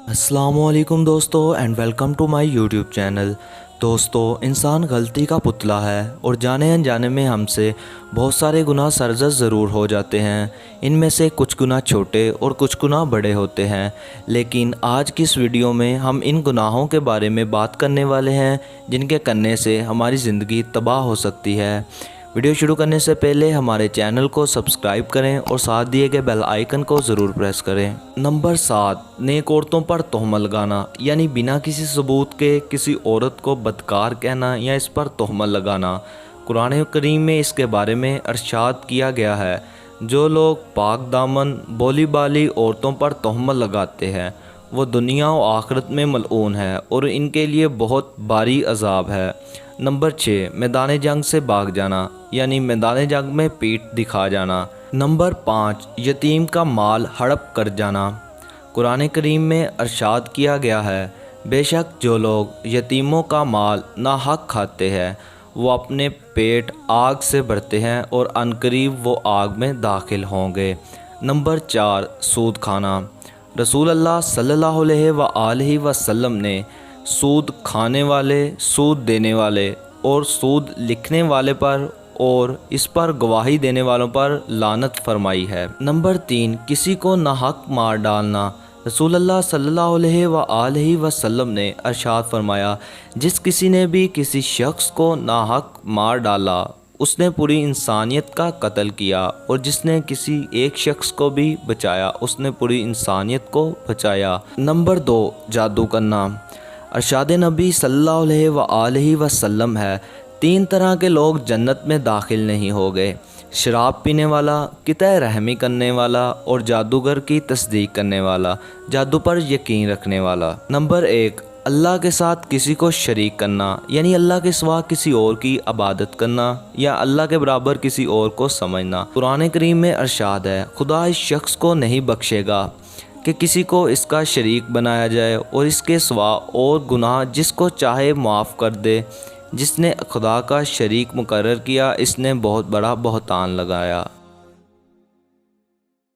अस्सलामु अलैकुम दोस्तों and welcome to my YouTube channel. दोस्तों, इंसान गलती का पुतला है और जाने अनजाने में हमसे बहुत सारे गुनाह सरजद ज़रूर हो जाते हैं। इनमें से कुछ गुनाह छोटे और कुछ गुनाह बड़े होते हैं, लेकिन आज की इस वीडियो में हम इन गुनाहों के बारे में बात करने वाले हैं जिनके करने से हमारी ज़िंदगी तबाह हो सकती है। वीडियो शुरू करने से पहले हमारे चैनल को सब्सक्राइब करें और साथ दिए गए बेल आइकन को ज़रूर प्रेस करें। नंबर 7, नेक औरतों पर तोहमत लगाना, यानी बिना किसी सबूत के किसी औरत को बदकार कहना या इस पर तोहमत लगाना। कुरान करीम में इसके बारे में इरशाद किया गया है, जो लोग पाक दामन बोली बाली औरतों पर तोहमत लगाते हैं वो दुनिया और आखिरत में मलऊन है और इनके लिए बहुत भारी अजाब है। नंबर 6, मैदान जंग से भाग जाना, यानी मैदान जंग में पीठ दिखा जाना। नंबर 5, यतीम का माल हड़प कर जाना। कुरान करीम में इरशाद किया गया है, बेशक जो लोग यतीमों का माल नाहक खाते हैं वो अपने पेट आग से भरते हैं और अनकरीब वो आग में दाखिल होंगे। नंबर 4, सूद खाना। रसूल अल्लाह सल्लल्लाहु अलैहि वसल्लम ने सूद खाने वाले, सूद देने वाले और सूद लिखने वाले पर और इस पर गवाही देने वालों पर लानत फरमाई है। नंबर 3, किसी को नाहक मार डालना। रसूल अल्लाह सल्लल्लाहु अलैहि वसल्लम ने इरशाद फरमाया, जिस किसी ने भी किसी शख्स को नाहक मार डाला उसने पूरी इंसानियत का कत्ल किया, और जिसने किसी एक शख्स को भी बचाया उसने पूरी इंसानियत को बचाया। नंबर 2, जादू करना। इरशाद नबी सल्लल्लाहु अलैहि वसल्लम है, 3 तरह के लोग जन्नत में दाखिल नहीं हो गए, शराब पीने वाला, किता रहमी करने वाला और जादूगर की तस्दीक करने वाला, जादू पर यकीन रखने वाला। नंबर 1, अल्लाह के साथ किसी को शरीक करना, यानी अल्लाह के सिवा किसी और की इबादत करना या अल्लाह के बराबर किसी और को समझना। कुरान करीम में इरशाद है, खुदा इस शख्स को नहीं बख्शेगा कि किसी को इसका शरीक बनाया जाए और इसके सिवा और गुनाह जिसको चाहे माफ़ कर दे। जिसने खुदा का शरीक मुकर्रर किया इसने बहुत बड़ा बहतान लगाया।